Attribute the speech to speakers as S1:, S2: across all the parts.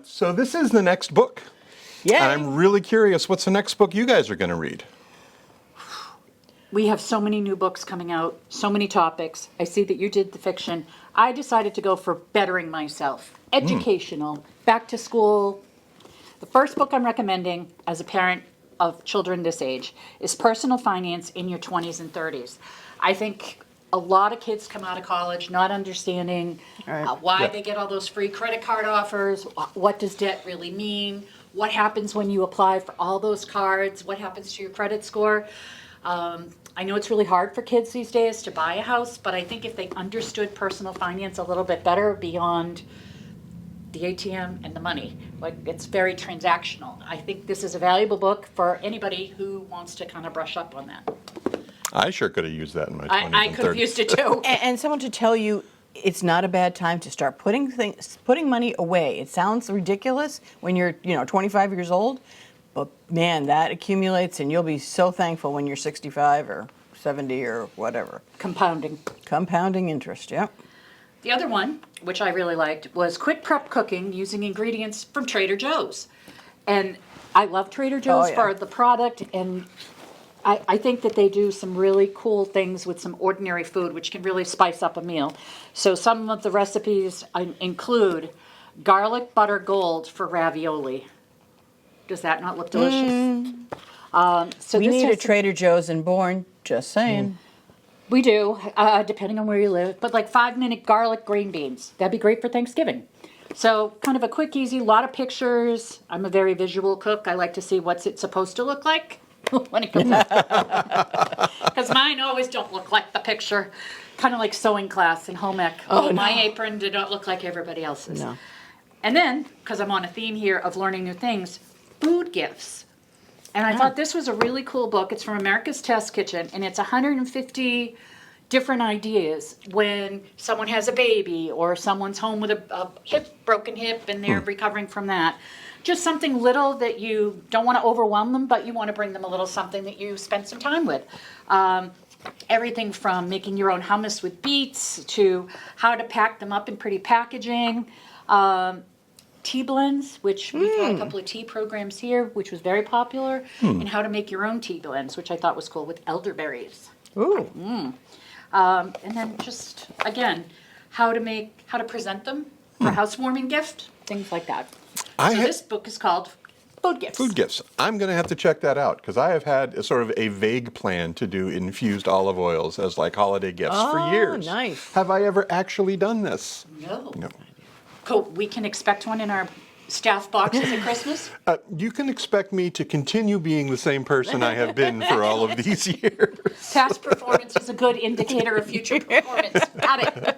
S1: So this is the next book.
S2: Yay.
S1: I'm really curious, what's the next book you guys are going to read?
S3: We have so many new books coming out, so many topics. I see that you did the fiction. I decided to go for bettering myself, educational, back to school. The first book I'm recommending as a parent of children this age is Personal Finance in Your 20s and 30s. I think a lot of kids come out of college not understanding why they get all those free credit card offers, what does debt really mean, what happens when you apply for all those cards, what happens to your credit score. I know it's really hard for kids these days to buy a house, but I think if they understood personal finance a little bit better beyond the ATM and the money, like it's very transactional. I think this is a valuable book for anybody who wants to kind of brush up on that.
S1: I sure could have used that in my 20s
S3: I
S1: and
S3: could have
S1: 30s.
S3: used it too.
S2: And someone to tell you it's not a bad time to start putting money away. It sounds ridiculous when you're 25 years old, but man, that accumulates, and you'll be so thankful when you're 65 or 70 or whatever. Compounding interest, yep.
S3: The other one, which I really liked, was Quick Prep Cooking using ingredients from Trader Joe's. And I love Trader Joe's for the product, and I think that they do some really cool things with some ordinary food, which can really spice up a meal. So some of the recipes include garlic butter gold for ravioli. Does that not look delicious? So
S2: We need a Trader Joe's in Bourne, just saying.
S3: We do, depending on where you live. But like 5-minute garlic green beans. That'd be great for Thanksgiving. So kind of a quick, easy, lot of pictures. I'm a very visual cook. I like to see what's it supposed to look like when it comes out. Because mine always don't look like the picture. Kind of like sewing class in home ec. My apron did not look like everybody else's.
S2: No.
S3: And then, because I'm on a theme here of learning new things, food gifts. And I thought this was a really cool book. It's from America's Test Kitchen, and it's 150 different ideas when someone has a baby or someone's home with a broken hip and they're recovering from that. Just something little that you don't want to overwhelm them, but you want to bring them a little something that you spent some time with. Everything from making your own hummus with beets to how to pack them up in pretty packaging. Tea blends, which we've had a couple of tea programs here, which was very popular, and how to make your own tea blends, which I thought was cool, with elderberries.
S2: Ooh.
S3: And then just, again, how to present them for housewarming gift, things like that. This book is called Food Gifts.
S1: Food gifts. I'm going to have to check that out because I have had a sort of a vague plan to do infused olive oils as like holiday gifts for years.
S2: Nice.
S1: Have I ever actually done this?
S3: No.
S1: No.
S3: Cool. We can expect one in our staff boxes at Christmas?
S1: You can expect me to continue being the same person I have been for all of these years.
S3: Past performance is a good indicator of future performance. Got it.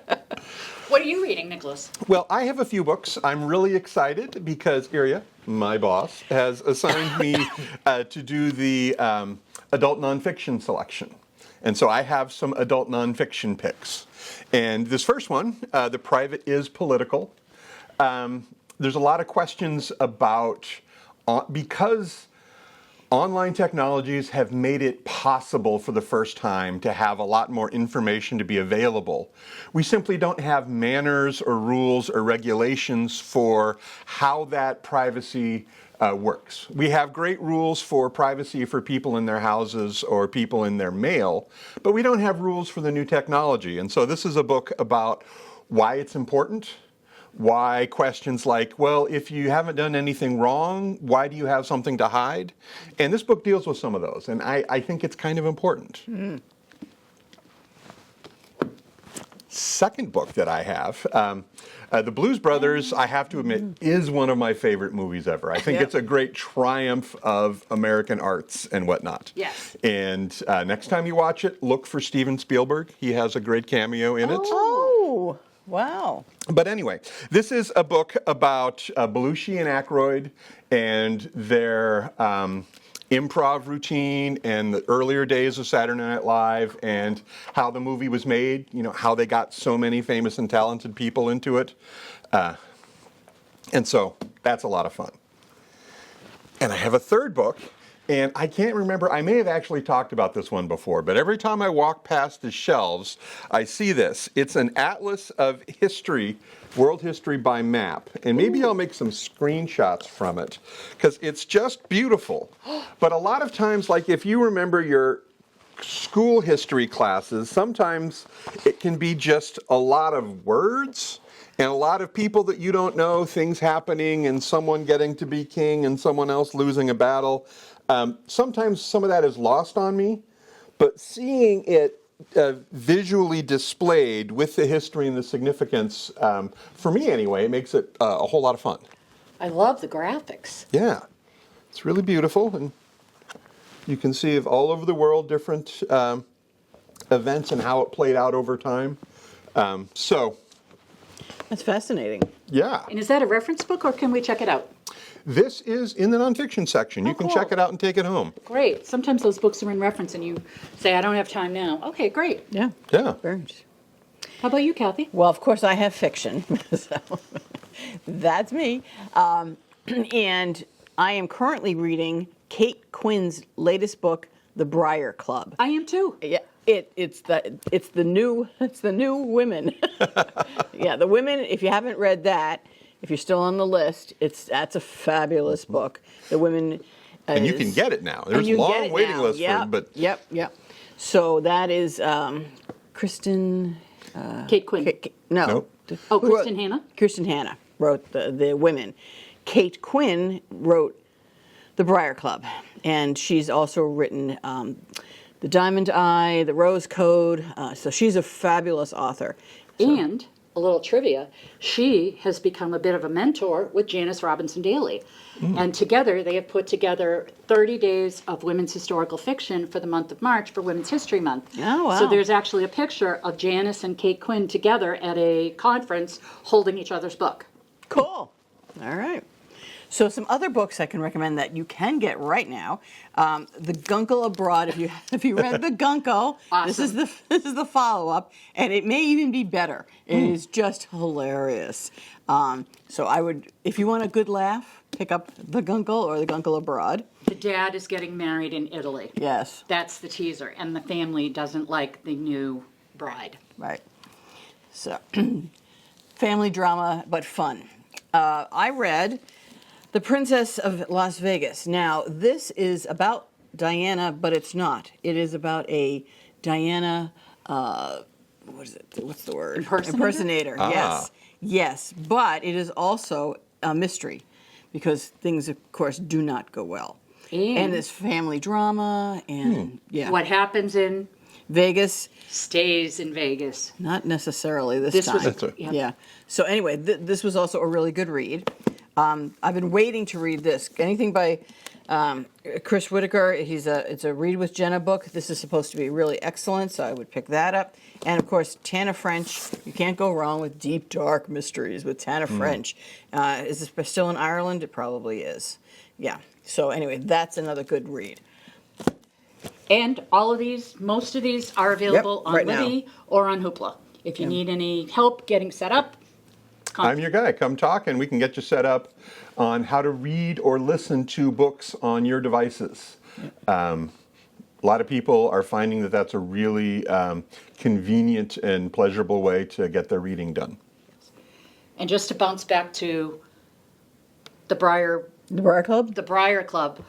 S3: What are you reading, Nicholas?
S1: Well, I have a few books. I'm really excited because Iria, my boss, has assigned me to do the adult nonfiction selection. And so I have some adult nonfiction picks. And this first one, The Private is Political. There's a lot of questions about, because online technologies have made it possible for the first time to have a lot more information to be available. We simply don't have manners or rules or regulations for how that privacy works. We have great rules for privacy for people in their houses or people in their mail, but we don't have rules for the new technology. And so this is a book about why it's important. Why questions like, well, if you haven't done anything wrong, why do you have something to hide? And this book deals with some of those, and I think it's kind of important. Second book that I have, The Blues Brothers, I have to admit, is one of my favorite movies ever. I think it's a great triumph of American arts and whatnot.
S3: Yes.
S1: And next time you watch it, look for Steven Spielberg. He has a great cameo in it.
S2: Oh, wow.
S1: But anyway, this is a book about Belushi and Aykroyd and their improv routine and the earlier days of Saturday Night Live and how the movie was made, you know, how they got so many famous and talented people into it. And so that's a lot of fun. And I have a third book, And I can't remember, I may have actually talked about this one before, but every time I walk past the shelves, I see this. It's an atlas of history, world history by map. And maybe I'll make some screenshots from it, because it's just beautiful. But a lot of times, like if you remember your school history classes, sometimes it can be just a lot of words and a lot of people that you don't know, things happening and someone getting to be king and someone else losing a battle. Sometimes some of that is lost on me, but seeing it visually displayed with the history and the significance, for me anyway, it makes it a whole lot of fun.
S3: I love the graphics.
S1: Yeah, it's really beautiful, and you can see of all over the world different events and how it played out over time. So,
S2: That's fascinating.
S1: yeah,
S3: And is that a reference book, or can we check it out?
S1: this is in the nonfiction section. You can
S3: cool.
S1: check it out and take it home.
S3: Great. Sometimes those books are in reference and you say, I don't have time now. Okay, great.
S2: Yeah.
S1: Yeah.
S2: Very interesting.
S3: How about you, Kathy?
S2: Well, of course, I have fiction. So that's me. And I am currently reading Kate Quinn's latest book, The Briar Club.
S3: I am too.
S2: Yeah, it's the new women. Yeah, the women. If you haven't read that, if you're still on the list, that's a fabulous book. The women.
S1: And you can get it now.
S2: and
S1: There's
S2: you
S1: a
S2: get
S1: long
S2: it
S1: waiting
S2: now.
S1: list
S2: Yep,
S1: for it, but
S2: yep. So that is Kristen.
S3: Kate Quinn.
S2: No.
S1: Nope.
S3: Oh,
S2: Who wrote-
S3: Kristen Hanna?
S2: Kristen Hanna wrote the women. Kate Quinn wrote The Briar Club, and she's also written The Diamond Eye, The Rose Code. So she's a fabulous author.
S3: And a little trivia, she has become a bit of a mentor with Janice Robinson Daly. And together they have put together 30 days of women's historical fiction for the month of March for Women's History Month.
S2: Oh, wow.
S3: So there's actually a picture of Janice and Kate Quinn together at a conference holding each other's book.
S2: Cool. All right. So some other books I can recommend that you can get right now. The Guncle Abroad. If you read The Guncle, this is the follow up, and it may even be better. It is just hilarious. So I would, if you want a good laugh, pick up The Guncle or The Guncle Abroad.
S3: The dad is getting married in Italy.
S2: Yes.
S3: That's the teaser. And the family doesn't like the new bride.
S2: Right. So family drama, but fun. I read The Princess of Las Vegas. Now, this is about Diana, but it's not. It is about a Diana, what is it? What's the word?
S3: Impersonator?
S2: Yes. Yes. But it is also a mystery because things, of course, do not go well. And there's family drama and, yeah.
S3: What happens in
S2: Vegas.
S3: stays in Vegas.
S2: Not necessarily this
S3: This
S2: time.
S3: was-
S1: That's right.
S2: Yeah. So anyway, this was also a really good read. I've been waiting to read this. Anything by Chris Whitaker. It's a Read with Jenna book. This is supposed to be really excellent, so I would pick that up. And of course, Tana French. You can't go wrong with deep, dark mysteries with Tana French. Is this still in Ireland? It probably is. Yeah. So anyway, that's another good read.
S3: And all of these, most of these are available on
S2: right now.
S3: Libby or on Hoopla. If you need any help getting set up,
S1: I'm your guy. Come talk and we can get you set up on how to read or listen to books on your devices. A lot of people are finding that that's a really convenient and pleasurable way to get their reading done.
S3: and just to bounce back to the Briar
S2: The Briar Club?
S3: the Briar Club,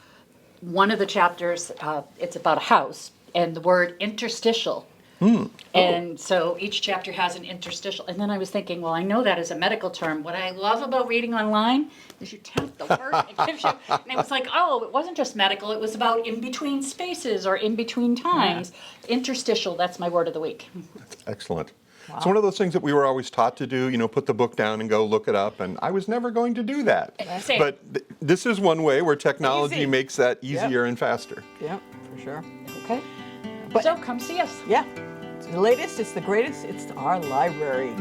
S3: one of the chapters, it's about a house, and the word interstitial. And so each chapter has an interstitial. And then I was thinking, well, I know that is a medical term. What I love about reading online is you tap the word and it gives you. And it was like, oh, it wasn't just medical. It was about in between spaces or in between times. Interstitial, that's my word of the week.
S1: Excellent. It's one of those things that we were always taught to do, put the book down and go look it up, and I was never going to do that.
S3: Same.
S1: But this is one way where technology
S2: Easy.
S1: makes that easier and faster.
S2: Yeah, for sure.
S3: Okay. So come see us.
S2: Yeah. It's the latest, it's the greatest, it's our library.